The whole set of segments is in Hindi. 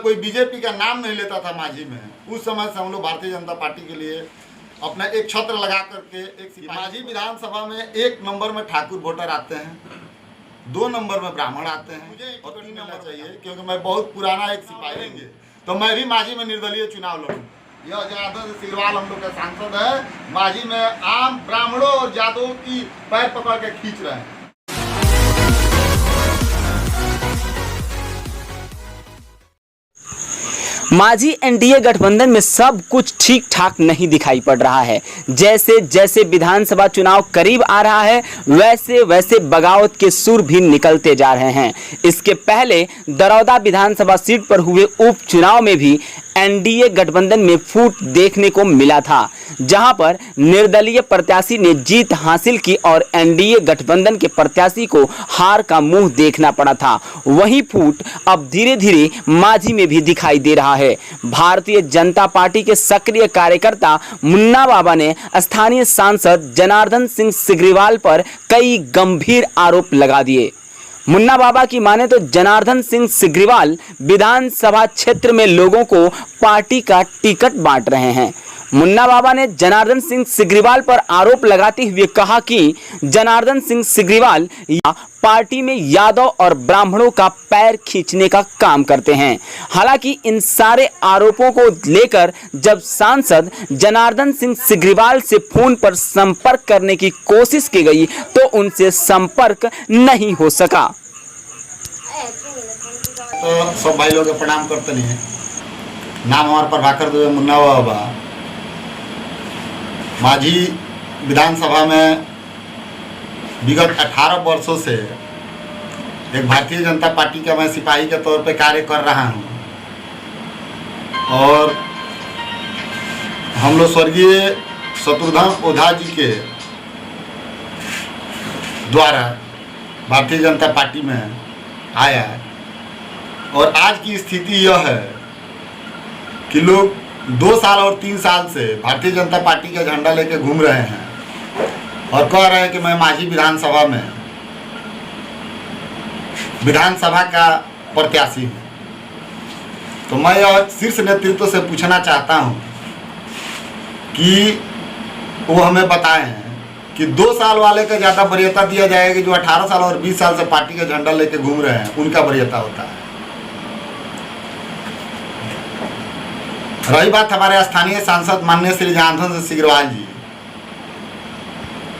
कोई बीजेपी का नाम नहीं लेता था माझी में, उस समय से हम लोग भारतीय जनता पार्टी के लिए अपना एक छत्र लगा करके एक माझी विधानसभा में 1 नंबर में ठाकुर वोटर आते हैं, 2 नंबर में ब्राह्मण आते हैं और 3 नंबर चाहिए, क्योंकि मैं बहुत पुराना एक सिपाही लेंगे तो मैं भी माझी में निर्दलीय चुनाव लड़ूंगा। यह जनार्दन सिग्रीवाल हम लोग का सांसद है। माझी में आम ब्राह्मणों और जादवों की पैर पकड़ के खींच रहे हैं। माझी एनडीए गठबंधन में सब कुछ ठीक ठाक नहीं दिखाई पड़ रहा है। जैसे जैसे विधानसभा चुनाव करीब आ रहा है वैसे वैसे बगावत के सुर भी निकलते जा रहे हैं। इसके पहले दरौदा विधानसभा सीट पर हुए उपचुनाव में भी एनडीए गठबंधन में फूट देखने को मिला था, जहां पर निर्दलीय प्रत्याशी ने जीत हासिल की और एनडीए गठबंधन के प्रत्याशी को हार का मुंह देखना पड़ा था। वही फूट अब धीरे धीरे माझी में भी दिखाई दे रहा है। भारतीय जनता पार्टी के सक्रिय कार्यकर्ता मुन्ना बाबा ने स्थानीय सांसद जनार्दन सिंह सिग्रीवाल पर कई गंभीर आरोप लगा दिए। मुन्ना बाबा की माने तो जनार्दन सिंह सिग्रीवाल विधानसभा क्षेत्र में लोगों को पार्टी का टिकट बांट रहे हैं। मुन्ना बाबा ने जनार्दन सिंह सिग्रीवाल पर आरोप लगाते हुए कहा कि जनार्दन सिंह सिग्रीवाल पार्टी में यादव और ब्राह्मणों का पैर खींचने का काम करते हैं। हालांकि इन सारे आरोपों को लेकर जब सांसद जनार्दन सिंह सिग्रीवाल से फोन पर संपर्क करने की कोशिश की गई तो उनसे संपर्क नहीं हो सका। तो सब भाई लोग प्रणाम करते नहीं। नाम हमारे प्रभाकर दुबे, मुन्ना बाबा। माझी विधानसभा में विगत 18 वर्षों से एक भारतीय जनता पार्टी का मैं सिपाही के तौर पे कार्य कर रहा हूं और हम लोग स्वर्गीय शत्रुघ्न ओझा जी के द्वारा भारतीय जनता पार्टी में आया है। और आज की स्थिति यह है कि लोग 2 साल और 3 साल से भारतीय जनता पार्टी का झंडा लेके घूम रहे हैं और कह रहे हैं कि मैं माझी विधानसभा में विधानसभा का प्रत्याशी हूँ। तो मैं शीर्ष नेतृत्व से पूछना चाहता हूँ कि वो हमें बताएं कि 2 साल वाले का ज़्यादा वरीयता दिया जाएगा कि जो 18 साल और 20 साल से पार्टी का झंडा लेके घूम रहे हैं उनका वरीयता होता है। रही बात हमारे स्थानीय सांसद माननीय श्री जनार्दन सिंह सिग्रीवाल जी,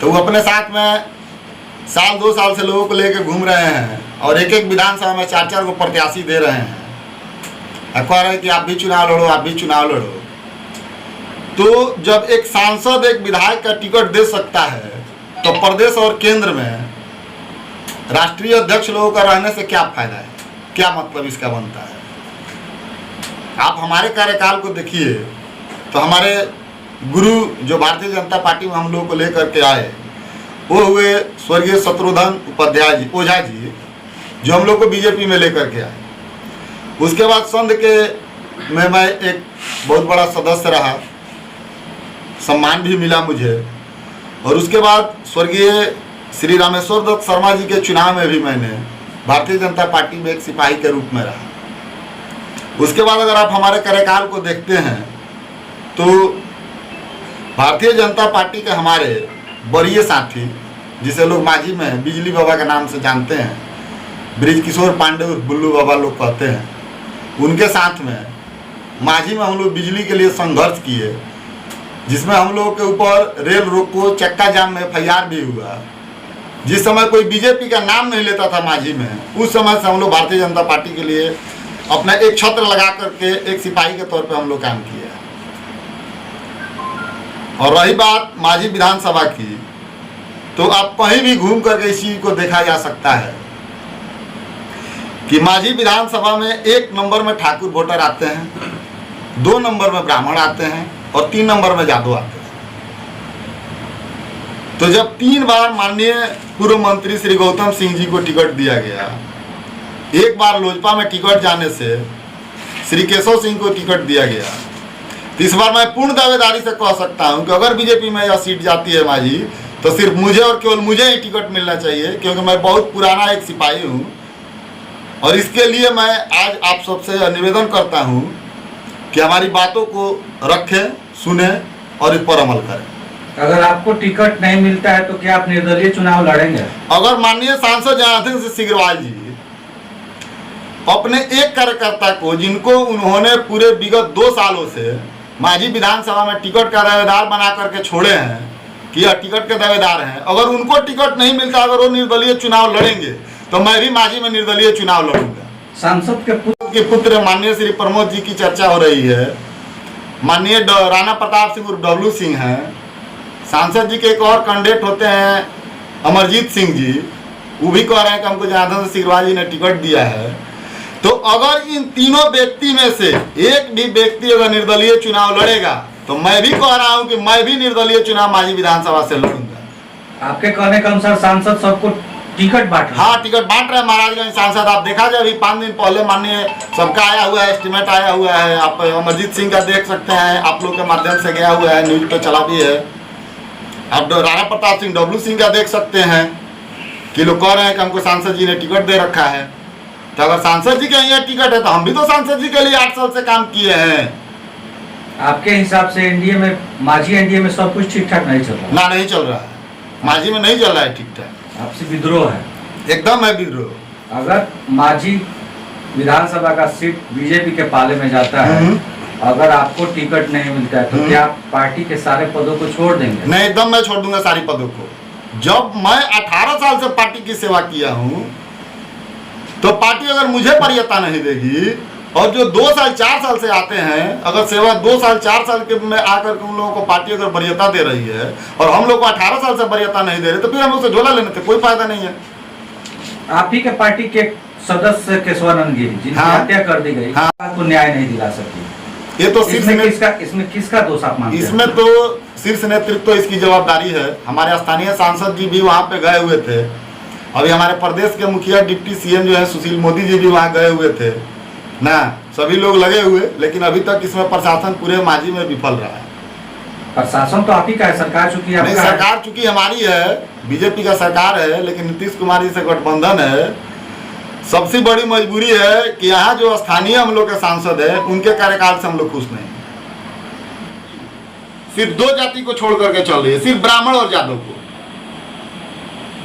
तो वो अपने साथ में 2 साल से लोगों को लेकर घूम रहे हैं और एक विधानसभा में 4 को प्रत्याशी दे रहे हैं। कह रहे हैं कि आप भी चुनाव लड़ो, आप भी चुनाव लड़ो। तो जब एक सांसद एक विधायक का टिकट दे सकता है तो प्रदेश और केंद्र में राष्ट्रीय अध्यक्ष लोगों का रहने से क्या फायदा है, क्या मतलब इसका बनता है। आप हमारे कार्यकाल को देखिए तो हमारे गुरु जो भारतीय जनता पार्टी में हम लोगों को लेकर के आए वो हुए स्वर्गीय शत्रुघ्न ओझा जी, जो हम लोग को बीजेपी में लेकर के आए। उसके बाद संघ के में मैं एक बहुत बड़ा सदस्य रहा, सम्मान भी मिला मुझे। और उसके बाद स्वर्गीय श्री रामेश्वर दत्त शर्मा जी के चुनाव में भी मैंने भारतीय जनता पार्टी में एक सिपाही के रूप में रहा। उसके बाद अगर आप हमारे कार्यकाल को देखते हैं तो भारतीय जनता पार्टी के हमारे वरीय साथी, जिसे लोग माझी में बिजली बाबा के नाम से जानते हैं, ब्रिज किशोर पांडे बुल्लू बाबा लोग कहते हैं, उनके साथ में माझी में हम लोग बिजली के लिए संघर्ष किए, जिसमें हम लोगों के ऊपर रेल रोको चक्का जाम में FIR भी हुआ। जिस समय कोई बीजेपी का नाम नहीं लेता था माझी में, उस समय से हम लोग भारतीय जनता पार्टी के लिए अपना एक छत्र लगा करके एक सिपाही के तौर पे हम लोग काम किया। और रही बात माझी विधानसभा की, तो आप कहीं भी घूम करके इस चीज को देखा जा सकता है कि माझी विधानसभा में 1 नंबर में ठाकुर वोटर आते हैं, 2 नंबर में ब्राह्मण आते हैं और 3 नंबर में जादव आते हैं। तो जब 3 बार माननीय पूर्व मंत्री श्री गौतम सिंह जी को टिकट दिया गया, एक बार लोजपा में टिकट जाने से श्री केशव सिंह को टिकट दिया गया, तो इस बार मैं पूर्ण दावेदारी से कह सकता हूं कि अगर बीजेपी में यह सीट जाती है माझी, तो सिर्फ मुझे और केवल मुझे ही टिकट मिलना चाहिए, क्योंकि मैं बहुत पुराना एक सिपाही हूं और इसके लिए मैं आज आप सबसे निवेदन करता हूं कि हमारी बातों को रखें, सुने और इस पर अमल करें। अगर आपको टिकट नहीं मिलता है तो क्या आप निर्दलीय चुनाव लड़ेंगे? अगर माननीय सांसद जनार्दन सिंह सिग्रीवाल जी अपने एक कार्यकर्ता को, जिनको उन्होंने पूरे विगत 2 सालों से मांझी विधानसभा में टिकट का दावेदार बना करके छोड़े हैं कि यह टिकट के दावेदार हैं, अगर उनको टिकट नहीं मिलता, अगर वो निर्दलीय चुनाव लड़ेंगे तो मैं भी मांझी में निर्दलीय चुनाव लड़ूंगा। सांसद के पुत्र माननीय श्री प्रमोद जी की चर्चा हो रही है। माननीय राणा प्रताप सिंह उर्फ डब्लू सिंह हैं। सांसद जी के एक और कैंडिडेट होते हैं अमरजीत सिंह जी, वो भी कह रहे हैं कि हमको जनार्दन सिंह सिग्रीवाल जी ने टिकट दिया है। तो अगर इन तीनों व्यक्ति में से एक भी व्यक्ति अगर निर्दलीय चुनाव लड़ेगा तो मैं भी कह रहा हूं कि मैं भी निर्दलीय चुनाव मांझी विधानसभा से लड़ूंगा। आपके कहने के अनुसार सांसद सबको टिकट बांट रहे हैं? हाँ, टिकट बांट रहे हैं महाराजगंज सांसद। आप देखा जाए, अभी 5 दिन पहले माननीय सबका आया हुआ है, एस्टिमेट आया हुआ है। आप अमरजीत सिंह का देख सकते हैं, आप लोग के माध्यम से गया हुआ है, न्यूज पे चला भी है। आप राणा प्रताप सिंह डब्लू सिंह का देख सकते हैं कि लोग कह रहे हैं कि हमको सांसद जी ने टिकट दे रखा है। तो अगर सांसद जी के यहाँ टिकट है तो हम भी तो सांसद जी के लिए 8 साल से काम किए हैं। आपके हिसाब से एनडीए में, मांझी एनडीए में सब कुछ ठीक ठाक नहीं चल रहा? ना, नहीं चल रहा है, मांझी में नहीं चल रहा है ठीक ठाक। आपसे विद्रोह है? एकदम है विद्रोह। अगर मांझी विधानसभा का सीट बीजेपी के पाले में जाता है, अगर आपको टिकट नहीं मिलता है तो क्या आप पार्टी के सारे पदों को छोड़ देंगे? नहीं, एकदम मैं छोड़ दूंगा सारी पदों को। जब मैं 18 साल से पार्टी की सेवा किया हूं तो पार्टी अगर मुझे वरीयता नहीं देगी, और जो 2 साल 4 साल से आते हैं, अगर सेवा 2 साल 4 साल के में आकर के उन लोगों को पार्टी अगर वरीयता दे रही है और हम लोग को 18 साल से वरीयता नहीं दे रहे, तो फिर हम लोग से झोला लेने से कोई फायदा नहीं है। आप ही के पार्टी के सदस्य केशवानंद गिरी जिनकी हत्या कर दी गई, आपको न्याय नहीं दिला सकी, ये तो इसमें किसका दोष आप मानते हैं? इसमें तो शीर्ष नेतृत्व तो इसकी जवाबदारी है। हमारे स्थानीय सांसद जी भी वहाँ पे गए हुए थे। अभी हमारे प्रदेश के मुखिया डिप्टी सीएम जो है सुशील मोदी जी भी वहाँ गए हुए थे ना, सभी लोग लगे हुए, लेकिन अभी तक इसमें प्रशासन पूरे मांझी में विफल रहा है। प्रशासन तो आप ही का है, सरकार चूंकि नहीं, सरकार चूंकि हमारी है, बीजेपी का सरकार है, लेकिन नीतीश कुमार जी से गठबंधन है। सबसे बड़ी मजबूरी है कि यहाँ जो स्थानीय हम लोग के सांसद है, उनके कार्यकाल से हम लोग खुश नहीं। सिर्फ 2 जाति को छोड़ करके चल रही है, सिर्फ ब्राह्मण और यादव को।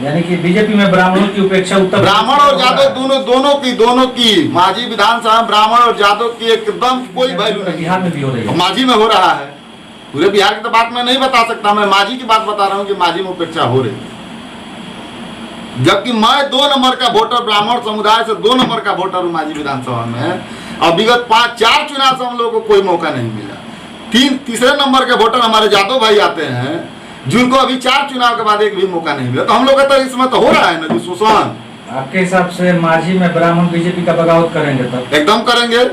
यानी कि बीजेपी में ब्राह्मणों की उपेक्षा, ब्राह्मण और यादव दोनों की मांझी विधानसभा ब्राह्मण और यादव की एकदम कोई वैल्यू नहीं। बिहार में भी हो रही है, मांझी में हो रहा है। पूरे बिहार की तो बात मैं नहीं बता सकता, मैं मांझी की बात बता रहा हूँ कि मांझी में उपेक्षा हो रही है। जबकि मैं 2 नंबर का वोटर, ब्राह्मण समुदाय से 2 नंबर का वोटर हूँ मांझी विधानसभा में, और विगत 5-4 चुनाव से हम लोगों को कोई मौका नहीं मिला। तीसरे नंबर के वोटर हमारे यादव भाई आते हैं, जिनको अभी 4 चुनाव के बाद एक भी मौका नहीं मिला। तो हम लोग का तो इसमें तो हो रहा है ना जी शोषण। आपके हिसाब से मांझी में ब्राह्मण बीजेपी का बगावत करेंगे? तब एकदम करेंगे।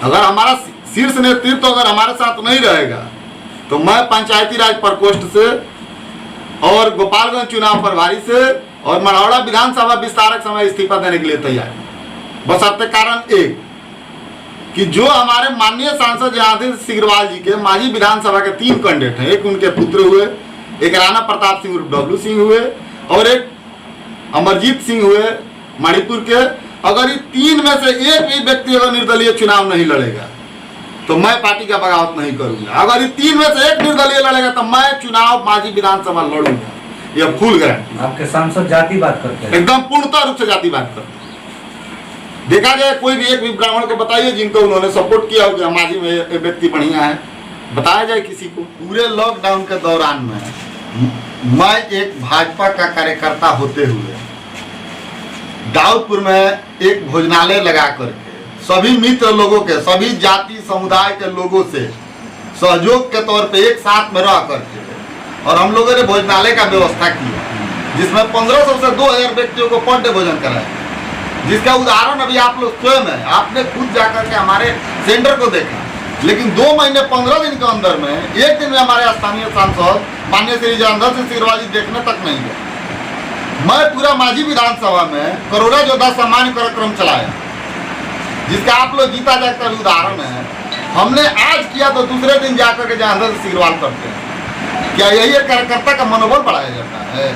अगर हमारा शीर्ष नेतृत्व अगर हमारे साथ नहीं रहेगा तो मैं पंचायती राज प्रकोष्ठ से और गोपालगंज चुनाव प्रभारी से और मढ़ौरा विधानसभा विस्तारक समय इस्तीफा देने के लिए तैयार है। बशर्ते कारण एक कि जो हमारे माननीय सांसद जनार्दन सिग्रीवाल जी के मांझी विधानसभा के 3 कैंडिडेट हैं, एक उनके पुत्र हुए, एक राणा प्रताप सिंह उर्फ डब्लू सिंह हुए और एक अमरजीत सिंह हुए मणिपुर के। अगर ये 3 में से एक भी व्यक्ति अगर निर्दलीय चुनाव नहीं लड़ेगा तो मैं पार्टी का बगावत नहीं करूंगा। अगर ये 3 में से एक निर्दलीय लड़ेगा तो मैं चुनाव मांझी विधानसभा लड़ूंगा, यह फुल गारंटी। आपके सांसद जाति बात करते हैं? एकदम पूर्णतः रूप से जाति बात करते हैं। देखा जाए कोई भी एक भी ब्राह्मण को बताइए जिनको उन्होंने सपोर्ट किया हो कि मांझी में एक व्यक्ति बढ़िया है, बताया जाए किसी को। पूरे लॉकडाउन के दौरान में मैं एक भाजपा का कार्यकर्ता होते हुए दाऊदपुर में एक भोजनालय लगा करके सभी मित्र लोगों के, सभी जाति समुदाय के लोगों से सहयोग के तौर पे एक साथ में रह करके और हम लोगों ने भोजनालय का व्यवस्था किया, जिसमें 1500 से 2000 व्यक्तियों को पर डे भोजन कराया, जिसका उदाहरण अभी आप लोग स्वयं है। आपने खुद जाकर के हमारे सेंटर को देखा, लेकिन 2 महीने 15 दिन के अंदर में एक दिन में हमारे स्थानीय सांसद माननीय श्री जनार्दन सिंह सिग्रीवाल जी देखने तक नहीं गए। मैं पूरा मांझी विधानसभा में करोड़ा योद्धा सम्मान कार्यक्रम चलाया, जिसका आप लोग जीता जागता उदाहरण है। हमने आज किया तो दूसरे दिन जाकर के जनार्दन सिंह सिग्रीवाल करते हैं। क्या यही एक कार्यकर्ता का मनोबल बढ़ाया जाता है?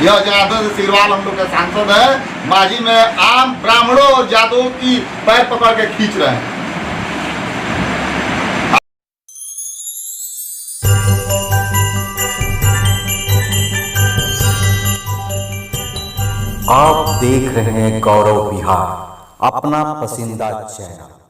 यह जनार्दन सिग्रीवाल हम लोग के सांसद है। मांझी में आम ब्राह्मणों और जादवों की पैर पकड़ के खींच रहे हैं। आप देख रहे हैं गौरव बिहार, अपना पसंदीदा चैनल।